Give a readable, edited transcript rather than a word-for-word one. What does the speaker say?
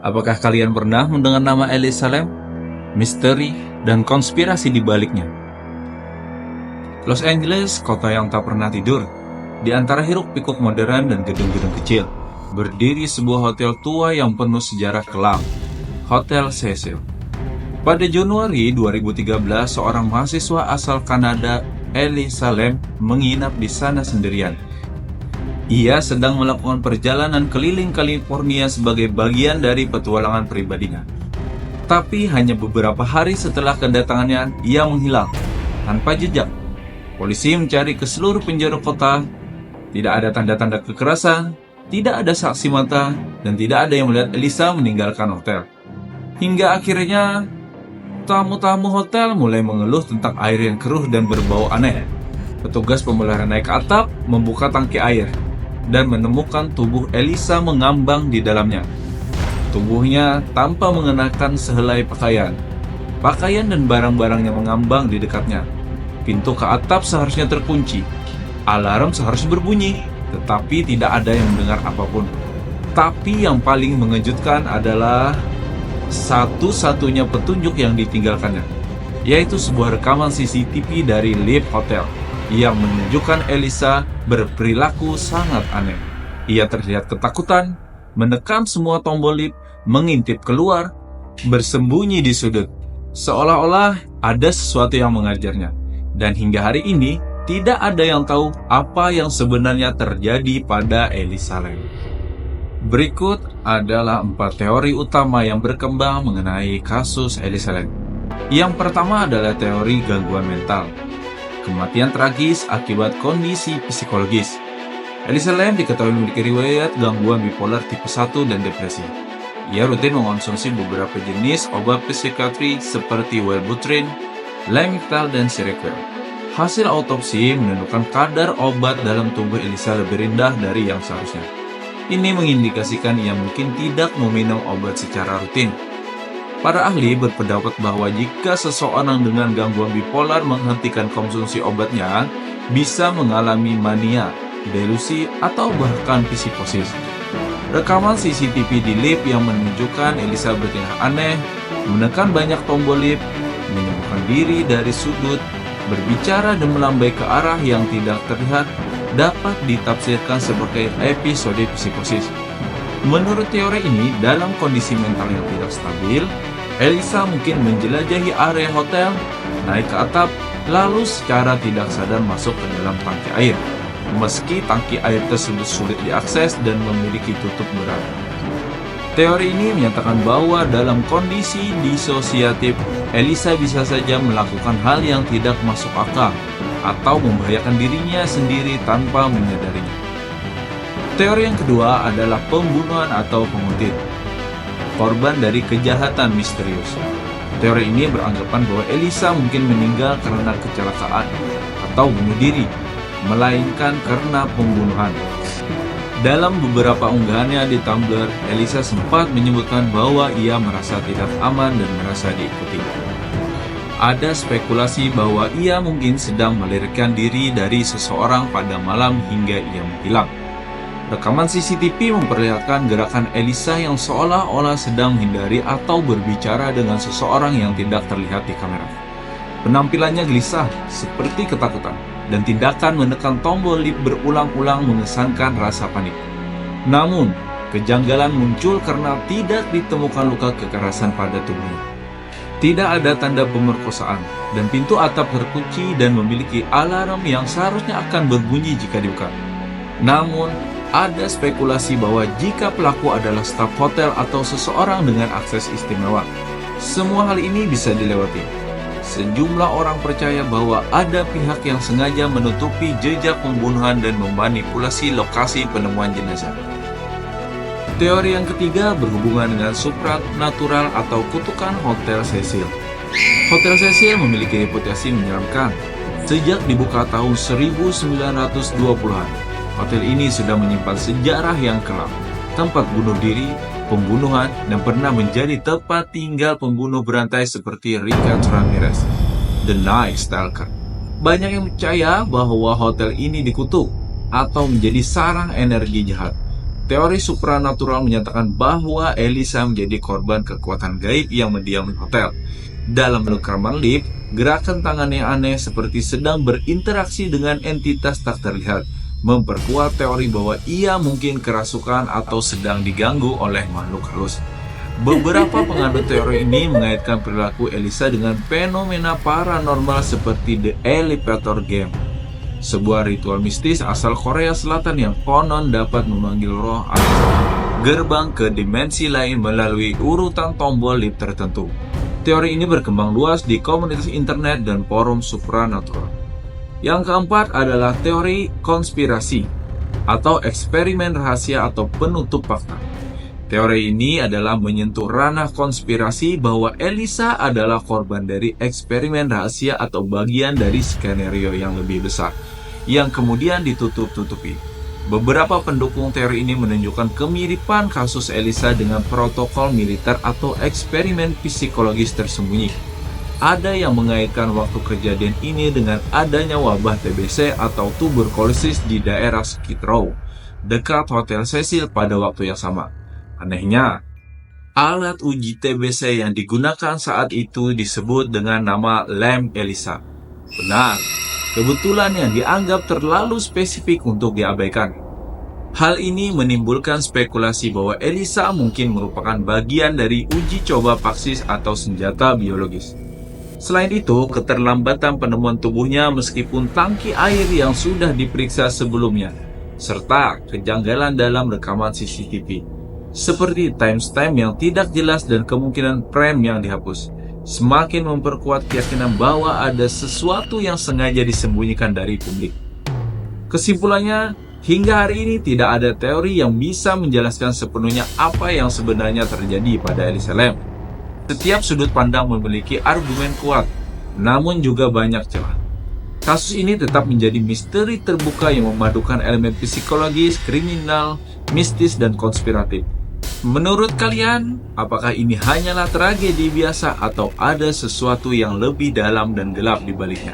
Apakah kalian pernah mendengar nama Elisa Lam? Misteri dan konspirasi di baliknya. Los Angeles, kota yang tak pernah tidur. Di antara hiruk-pikuk modern dan gedung-gedung kecil, berdiri sebuah hotel tua yang penuh sejarah kelam, Hotel Cecil. Pada Januari 2013, seorang mahasiswa asal Kanada, Elisa Lam, menginap di sana sendirian. Ia sedang melakukan perjalanan keliling California sebagai bagian dari petualangan pribadinya. Tapi hanya beberapa hari setelah kedatangannya, ia menghilang tanpa jejak. Polisi mencari ke seluruh penjuru kota. Tidak ada tanda-tanda kekerasan, tidak ada saksi mata, dan tidak ada yang melihat Elisa meninggalkan hotel. Hingga akhirnya, tamu-tamu hotel mulai mengeluh tentang air yang keruh dan berbau aneh. Petugas pemeliharaan naik ke atap, membuka tangki air, dan menemukan tubuh Elisa mengambang di dalamnya. Tubuhnya tanpa mengenakan sehelai pakaian. Pakaian dan barang-barangnya mengambang di dekatnya. Pintu ke atap seharusnya terkunci. Alarm seharusnya berbunyi, tetapi tidak ada yang mendengar apapun. Tapi yang paling mengejutkan adalah satu-satunya petunjuk yang ditinggalkannya, yaitu sebuah rekaman CCTV dari lift hotel yang menunjukkan Elisa berperilaku sangat aneh. Ia terlihat ketakutan, menekan semua tombol lift, mengintip keluar, bersembunyi di sudut, seolah-olah ada sesuatu yang mengajarnya. Dan hingga hari ini, tidak ada yang tahu apa yang sebenarnya terjadi pada Elisa Lam. Berikut adalah 4 teori utama yang berkembang mengenai kasus Elisa Lam. Yang pertama adalah teori gangguan mental. Kematian tragis akibat kondisi psikologis. Elisa Lam diketahui memiliki riwayat gangguan bipolar tipe 1 dan depresi. Ia rutin mengonsumsi beberapa jenis obat psikiatri seperti Wellbutrin, Lamictal, dan Seroquel. Hasil autopsi menunjukkan kadar obat dalam tubuh Elisa lebih rendah dari yang seharusnya. Ini mengindikasikan ia mungkin tidak meminum obat secara rutin. Para ahli berpendapat bahwa jika seseorang dengan gangguan bipolar menghentikan konsumsi obatnya, bisa mengalami mania, delusi, atau bahkan psikosis. Rekaman CCTV di lift yang menunjukkan Elisa bertingkah aneh, menekan banyak tombol lift, menyembuhkan diri dari sudut, berbicara dan melambai ke arah yang tidak terlihat, dapat ditafsirkan sebagai episode psikosis. Menurut teori ini, dalam kondisi mental yang tidak stabil, Elisa mungkin menjelajahi area hotel, naik ke atap, lalu secara tidak sadar masuk ke dalam tangki air. Meski tangki air tersebut sulit diakses dan memiliki tutup berat. Teori ini menyatakan bahwa dalam kondisi disosiatif, Elisa bisa saja melakukan hal yang tidak masuk akal atau membahayakan dirinya sendiri tanpa menyadarinya. Teori yang kedua adalah pembunuhan atau penguntit. Korban dari kejahatan misterius. Teori ini beranggapan bahwa Elisa mungkin meninggal karena kecelakaan atau bunuh diri, melainkan karena pembunuhan. Dalam beberapa unggahannya di Tumblr, Elisa sempat menyebutkan bahwa ia merasa tidak aman dan merasa diikuti. Ada spekulasi bahwa ia mungkin sedang melarikan diri dari seseorang pada malam hingga ia menghilang. Rekaman CCTV memperlihatkan gerakan Elisa yang seolah-olah sedang menghindari atau berbicara dengan seseorang yang tidak terlihat di kamera. Penampilannya gelisah, seperti ketakutan, dan tindakan menekan tombol lift berulang-ulang mengesankan rasa panik. Namun, kejanggalan muncul karena tidak ditemukan luka kekerasan pada tubuhnya. Tidak ada tanda pemerkosaan, dan pintu atap terkunci dan memiliki alarm yang seharusnya akan berbunyi jika dibuka. Namun, ada spekulasi bahwa jika pelaku adalah staf hotel atau seseorang dengan akses istimewa, semua hal ini bisa dilewati. Sejumlah orang percaya bahwa ada pihak yang sengaja menutupi jejak pembunuhan dan memanipulasi lokasi penemuan jenazah. Teori yang ketiga berhubungan dengan supranatural atau kutukan Hotel Cecil. Hotel Cecil memiliki reputasi menyeramkan. Sejak dibuka tahun 1920-an, hotel ini sudah menyimpan sejarah yang kelam, tempat bunuh diri, pembunuhan, dan pernah menjadi tempat tinggal pembunuh berantai seperti Richard Ramirez, The Night Stalker. Banyak yang percaya bahwa hotel ini dikutuk atau menjadi sarang energi jahat. Teori supranatural menyatakan bahwa Elisa menjadi korban kekuatan gaib yang mendiami hotel. Dalam rekaman lift, gerakan tangan yang aneh seperti sedang berinteraksi dengan entitas tak terlihat, memperkuat teori bahwa ia mungkin kerasukan atau sedang diganggu oleh makhluk halus. Beberapa penganut teori ini mengaitkan perilaku Elisa dengan fenomena paranormal seperti The Elevator Game, sebuah ritual mistis asal Korea Selatan yang konon dapat memanggil roh atau gerbang ke dimensi lain melalui urutan tombol lift tertentu. Teori ini berkembang luas di komunitas internet dan forum supranatural. Yang keempat adalah teori konspirasi atau eksperimen rahasia atau penutup fakta. Teori ini adalah menyentuh ranah konspirasi bahwa Elisa adalah korban dari eksperimen rahasia atau bagian dari skenario yang lebih besar, yang kemudian ditutup-tutupi. Beberapa pendukung teori ini menunjukkan kemiripan kasus Elisa dengan protokol militer atau eksperimen psikologis tersembunyi. Ada yang mengaitkan waktu kejadian ini dengan adanya wabah TBC atau tuberkulosis di daerah Skid Row, dekat Hotel Cecil pada waktu yang sama. Anehnya, alat uji TBC yang digunakan saat itu disebut dengan nama lem Elisa. Benar, kebetulan yang dianggap terlalu spesifik untuk diabaikan. Hal ini menimbulkan spekulasi bahwa Elisa mungkin merupakan bagian dari uji coba vaksin atau senjata biologis. Selain itu, keterlambatan penemuan tubuhnya meskipun tangki air yang sudah diperiksa sebelumnya, serta kejanggalan dalam rekaman CCTV, seperti timestamp yang tidak jelas dan kemungkinan frame yang dihapus, semakin memperkuat keyakinan bahwa ada sesuatu yang sengaja disembunyikan dari publik. Kesimpulannya, hingga hari ini tidak ada teori yang bisa menjelaskan sepenuhnya apa yang sebenarnya terjadi pada Elisa Lam. Setiap sudut pandang memiliki argumen kuat, namun juga banyak celah. Kasus ini tetap menjadi misteri terbuka yang memadukan elemen psikologis, kriminal, mistis, dan konspiratif. Menurut kalian, apakah ini hanyalah tragedi biasa atau ada sesuatu yang lebih dalam dan gelap di baliknya?